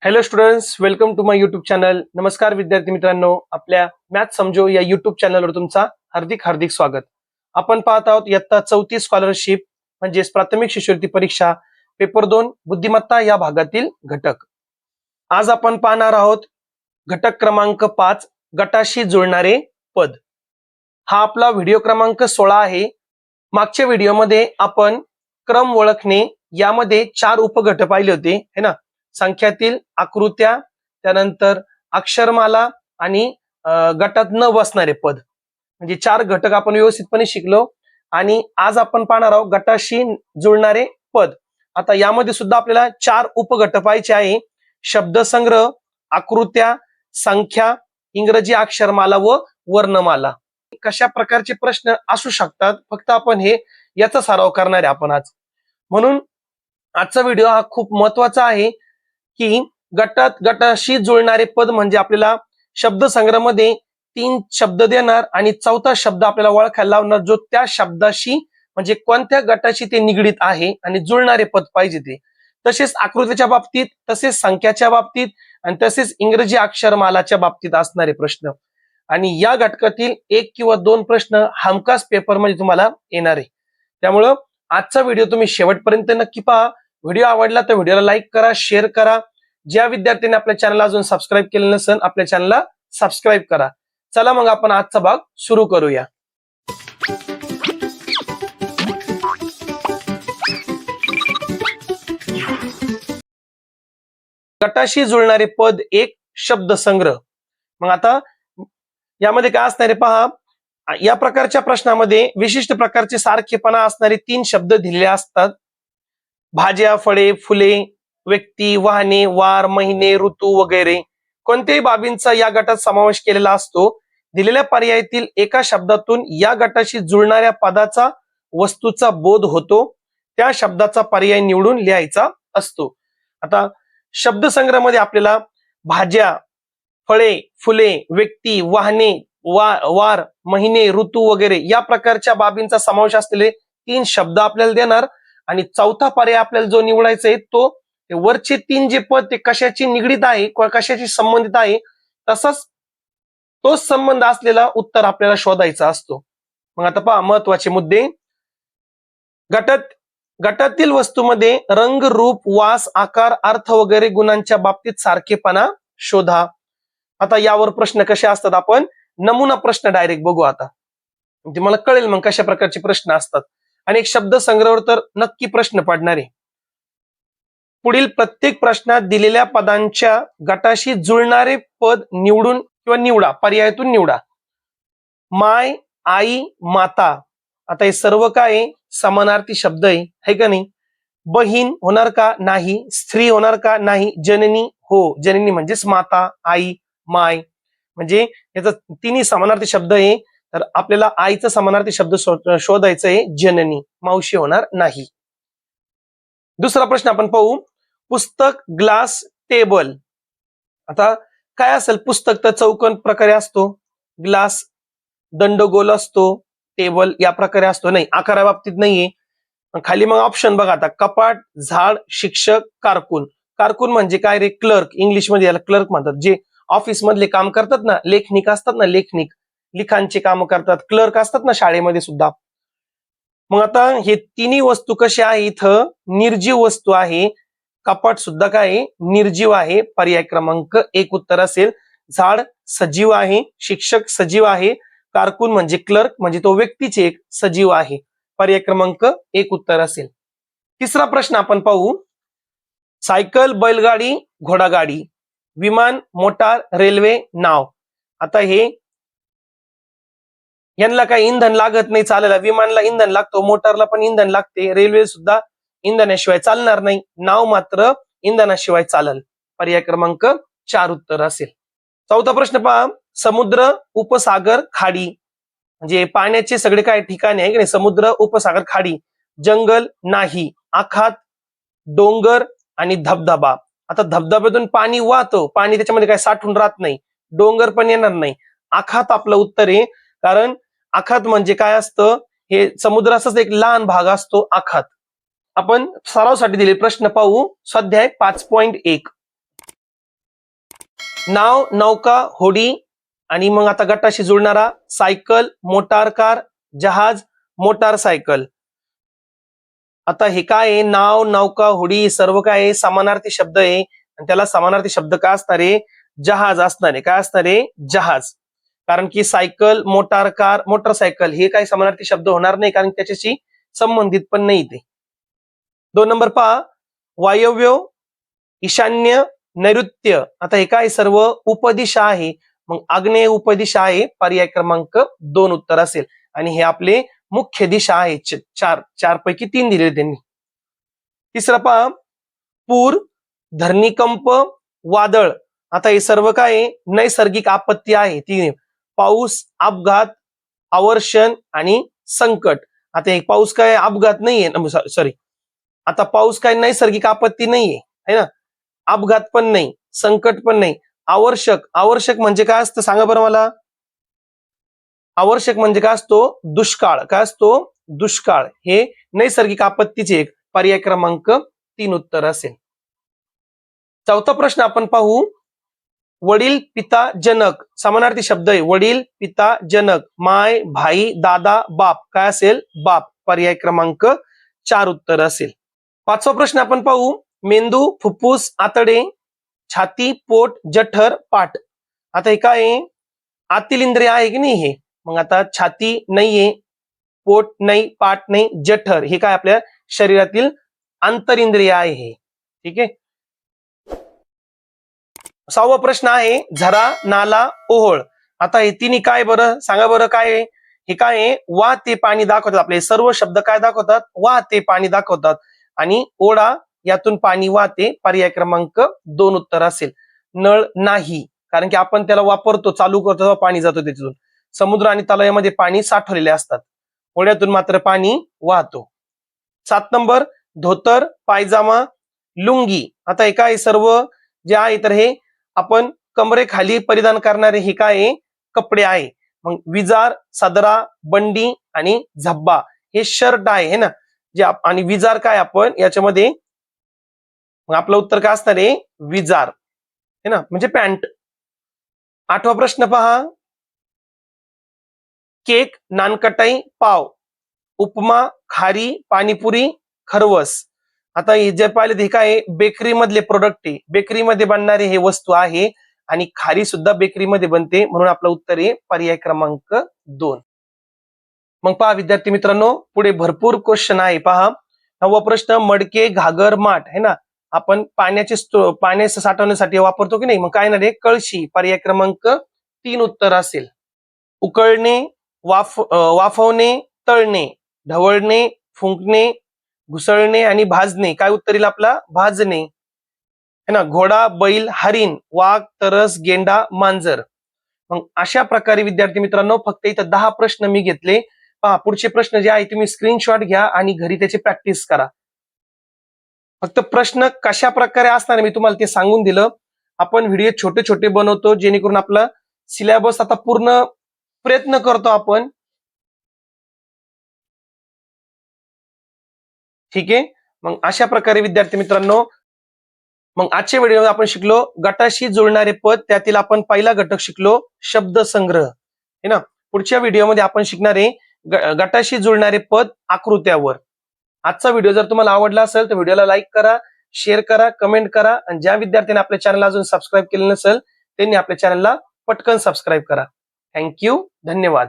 Hello students, welcome to my YouTube channel. नमस्कार विद्यार्थी मित्रांनो, आपल्या मॅथ समजो या युट्यूब चॅनलवर तुमचा हार्दिक हार्दिक स्वागत. आपण पाहत आहोत इयत्ता 4थी स्कॉलरशिप म्हणजेच प्राथमिक शिष्यवृत्ती परीक्षा पेपर 2 बुद्धिमत्ता या भागातील घटक. आज आपण पाहणार आहोत घटक क्रमांक 5 गटाशी जुळणारे पद. हा आपला व्हिडिओ क्रमांक 16 आहे. मागच्या व्हिडिओमध्ये आपण क्रम ओळखणे यामध्ये 4 उपगट पाहिले होते है ना. संख्यातील आकृत्या, त्यानंतर अक्षरमाला आणि गटात न बसणारे पद, म्हणजे 4 घटक आपण व्यवस्थितपणे शिकलो. आणि आज आपण पाहणार आहोत गटाशी जुळणारे पद. आता यामध्ये सुद्धा आपल्याला 4 उपगट पाहायचे आहे: शब्दसंग्रह, आकृत्या, संख्या, इंग्रजी अक्षरमाला व वर्णमाला. कशा प्रकारचे प्रश्न असू शकतात फक्त आपण हे याचा सराव करणार आहे आपण आज. म्हणून आजचा व्हिडिओ हा खूप महत्वाचा आहे की गटाशी जुळणारे पद म्हणजे आपल्याला शब्दसंग्रह मध्ये 3 शब्द देणार आणि 4था शब्द आपल्याला ओळखायला लावणार, जो त्या शब्दाशी म्हणजे कोणत्या गटाशी ते निगडीत आहे आणि जुळणारे पद पाहिजे ते. तसेच आकृतीच्या बाबतीत, तसेच संख्याच्या बाबतीत आणि तसेच इंग्रजी अक्षरमालाच्या बाबतीत असणारे प्रश्न. आणि या घटकातील 1 किंवा 2 प्रश्न हमखास पेपर मध्ये तुम्हाला येणार आहे. त्यामुळं आजचा व्हिडिओ तुम्ही शेवटपर्यंत नक्की पहा. व्हिडिओ आवडला तर व्हिडिओला लाईक करा, शेअर करा. ज्या विद्यार्थ्यांनी आपल्या चॅनलला अजून सबस्क्राईब केलं नसेल आपल्या चॅनलला सबस्क्राईब करा. चला मग आपण आजचा भाग सुरू करूया. गटाशी जुळणारे पद 1 शब्दसंग्रह. मग आता यामध्ये काय असणार आहे पहा. या प्रकारच्या प्रश्नामध्ये विशिष्ट प्रकारचे सारखेपणा असणारे 3 शब्द दिलेले असतात: भाज्या, फळे, फुले, व्यक्ती, वाहने, वार, महिने, ऋतू वगैरे. कोणत्याही बाबींचा या गटात समावेश केलेला असतो. दिलेल्या पर्यायातील एका शब्दातून या गटाशी जुळणाऱ्या पदाचा वस्तूचा बोध होतो. त्या शब्दाचा पर्याय निवडून लिहायचा असतो. आता शब्दसंग्रह मध्ये आपल्याला भाज्या, फळे, फुले, व्यक्ती, वाहने, वार, महिने, ऋतू वगैरे या प्रकारच्या बाबींचा समावेश असलेले 3 शब्द आपल्याला देणार आणि 4था पर्याय आपल्याला जो निवडायचा आहे तो वरचे 3 जे पद ते कशाची निगडीत आहे, कशाशी संबंधित आहे, तसंच तोच संबंध असलेला उत्तर आपल्याला शोधायचा असतो. मग आता पहा महत्वाचे मुद्दे. गटातील वस्तूमध्ये रंग, रूप, वास, आकार, अर्थ वगैरे गुणांच्या बाबतीत सारखेपणा शोधा. आता यावर प्रश्न कसे असतात आपण नमुना प्रश्न डायरेक्ट बघू. आता म्हणजे मला कळेल मग कशा प्रकारचे प्रश्न असतात. आणि एक शब्द संग्रहावर तर नक्की प्रश्न पडणार आहे. पुढील प्रत्येक प्रश्नात दिलेल्या पदांच्या गटाशी जुळणारे पद निवडून किंवा निवडा, पर्यायातून निवडा. माय, आई, माता. आता हे सर्व काय समानार्थी शब्द आहे का नाही. बहीण होणार का? नाही. स्त्री होणार का? नाही. जननी हो. जननी म्हणजेच माता, आई, माय, म्हणजे याचा 3ही समानार्थी शब्द आहे. तर आपल्याला आईचा समानार्थी शब्द शोधायचा आहे, जननी. मावशी होणार नाही. दुसरा प्रश्न आपण पाहू. पुस्तक, ग्लास, टेबल. आता काय असेल? पुस्तक तर चौकोन प्रकारे असतो, ग्लास दंडगोल असतो, टेबल या प्रकारे असतो. नाही, आकारा बाबतीत नाहीये. खाली मग ऑप्शन बघा आता: कपाट, झाड, शिक्षक, कारकून. कारकून म्हणजे काय रे? क्लर्क. इंग्लिश मध्ये याला क्लर्क म्हणतात. जे ऑफिस मधले काम करतात ना, लेखनिक असतात ना, लिखाणचे काम करतात, क्लर्क असतात ना शाळेमध्ये सुद्धा. मग आता हे 3ही वस्तू कशी आहे? इथं निर्जीव वस्तू आहे. कपाट सुद्धा काय निर्जीव आहे. पर्याय क्रमांक 1 उत्तर असेल. झाड सजीव आहे, शिक्षक सजीव आहे, कारकून म्हणजे क्लर्क म्हणजे तो व्यक्तीचे एक सजीव आहे. पर्याय क्रमांक 1 उत्तर असेल. तिसरा प्रश्न आपण पाहू. सायकल, बैलगाडी, घोडागाडी, विमान, मोटार, रेल्वे, नाव. आता हे यांना काही इंधन लागत नाही चालायला. विमानला इंधन लागतो, मोटारला पण इंधन लागते, रेल्वे सुद्धा इंधनाशिवाय चालणार नाही. नाव मात्र इंधनाशिवाय चालल. पर्याय क्रमांक 4 उत्तर असेल. 4था प्रश्न पहा. समुद्र, उपसागर, खाडी. म्हणजे पाण्याचे सगळे काय ठिकाणे आहे की नाही. समुद्र, उपसागर, खाडी. जंगल नाही. आखात, डोंगर आणि धबधबा. आता धबधब्यातून पाणी वाहतं, पाणी त्याच्यामध्ये काय साठून राहत नाही. डोंगर पण येणार नाही. आखात आपलं उत्तर आहे. कारण आखात म्हणजे काय असतं? हे समुद्राचाच एक लहान भाग असतो आखात. आपण सरावासाठी दिलेले प्रश्न पाहू. स्वाध्याय 5.1. नाव, नौका, होडी आणि मग आता गटाशी जुळणारा सायकल, मोटार कार, जहाज, मोटारसायकल. आता हे काय आहे, नाव, नौका, होडी सर्व काय आहे, समानार्थी शब्द आहे आणि त्याला समानार्थी शब्द काय असणार आहे, जहाज असणार आहे. काय असणार आहे, जहाज. कारण की सायकल, मोटार कार, मोटरसायकल हे काही समानार्थी शब्द होणार नाही, कारण त्याच्याशी संबंधित पण नाही ते. 2 नंबर पहा, वायव्य, ईशान्य, नैऋत्य. आता हे काय सर्व उपदिशा आहे, मग आग्नेय उपदिशा आहे, पर्याय क्रमांक 2 उत्तर असेल. आणि हे आपले मुख्य दिशा आहे, चार पैकी 3 दिलेले त्यांनी. तिसरा पहा, पूर, धरणीकंप, वादळ. आता हे सर्व काय नैसर्गिक आपत्ती आहे. ती पाऊस, अपघात, अवर्षण आणि संकट. आता एक पाऊस काय अपघात नाहीये, सॉरी, आता पाऊस काय नैसर्गिक आपत्ती नाहीये, है ना, अपघात पण नाही, संकट पण नाही. आवश्यक म्हणजे काय असतं सांगा बरं मला. आवश्यक म्हणजे काय असतो, दुष्काळ. काय असतो, दुष्काळ. हे नैसर्गिक आपत्तीचे एक पर्याय क्रमांक 3 उत्तर असेल. चौथा प्रश्न आपण पाहू, वडील, पिता, जनक. समानार्थी शब्द आहे, वडील, पिता, जनक. माय, भाई, दादा, बाप. काय असेल, बाप. पर्याय क्रमांक 4 उत्तर असेल. 5वा प्रश्न आपण पाहू, मेंदू, फुफ्फुस, आतडे, छाती, पोट, जठर, पाठ. आता हे काय आतील इंद्रिय आहे की नाही हे. मग आता छाती नाहीये, पोट नाही, पाठ नाही, जठर हे काय आपल्या शरीरातील आंतरिंद्रिय आहे हे. ठीक आहे. 6वा प्रश्न आहे, झरा, नाला, ओहोळ. आता हे तिन्ही काय बरं सांगा बरं, काय आहे हे, काय आहे, वाहते पाणी दाखवतात. आपले सर्व शब्द काय दाखवतात, वाहते पाणी दाखवतात. आणि ओढा, यातून पाणी वाहते. पर्याय क्रमांक 2 उत्तर असेल. नळ नाही, कारण की आपण त्याला वापरतो, चालू करतो तेव्हा पाणी जातो त्याच्यातून. समुद्र आणि तलावामध्ये पाणी साठवलेले असतात, ओढ्यातून मात्र पाणी वाहतो. 7 नंबर, धोतर, पायजामा, लुंगी. आता हे काय सर्व जे आहे तर हे आपण कमरेखाली परिधान करणारे हे काय कपडे आहे. मग विजार, सदरा, बंडी आणि झब्बा हे शर्ट आहे ना, जे आणि विजार काय आपण याच्यामध्ये, मग आपलं उत्तर काय असणार आहे, विजार है ना, म्हणजे पॅन्ट. 8वा प्रश्न पहा, केक, नानकटाई, पाव, उपमा, खारी, पाणीपुरी, खरवस. आता हे जे पाहिले ते काय बेकरी मधले प्रोडक्ट आहे, बेकरीमध्ये बनणारे हे वस्तू आहे. आणि खारी सुद्धा बेकरीमध्ये बनते, म्हणून आपलं उत्तर आहे पर्याय क्रमांक 2. मग पहा विद्यार्थी मित्रांनो, पुढे भरपूर क्वेश्चन आहे. पहा 9वा प्रश्न, मडके, घागर, माठ है ना, आपण पाण्याचे साठवण्यासाठी वापरतो की नाही, मग काय ना रे, कळशी. पर्याय क्रमांक 3 उत्तर असेल. उकळणे, वाफवणे, तळणे, ढवळणे, फुंकणे, घुसळणे आणि भाजणे. काय उत्तर येईल आपला, भाजणे है ना. घोडा, बैल, हरिण, वाघ, तरस, गेंडा, मांजर. मग अशा प्रकारे विद्यार्थी मित्रांनो, फक्त इथं 10 प्रश्न मी घेतले. पहा पुढचे प्रश्न जे आहे तुम्ही स्क्रीनशॉट घ्या आणि घरी त्याची प्रॅक्टिस करा. फक्त प्रश्न कशा प्रकारे असणार मी तुम्हाला ते सांगून दिलं. आपण व्हिडिओ छोटे छोटे बनवतो, जेणेकरून आपला सिलेबस आता पूर्ण प्रयत्न करतो आपण. ठीक आहे. मग अशा प्रकारे विद्यार्थी मित्रांनो, मग आजच्या व्हिडिओमध्ये आपण शिकलो गटाशी जुळणारे पद. त्यातील आपण पहिला घटक शिकलो शब्द संग्रह है ना. पुढच्या व्हिडिओमध्ये आपण शिकणार आहे गटाशी जुळणारे पद आकृत्यावर. आजचा व्हिडिओ जर तुम्हाला आवडला असेल तर व्हिडिओला लाईक करा, शेअर करा, कमेंट करा. आणि ज्या विद्यार्थ्यांनी आपल्या चॅनलला अजून सबस्क्राईब केलं नसेल त्यांनी आपल्या चॅनलला पटकन सबस्क्राईब करा. थँक्यू, धन्यवाद.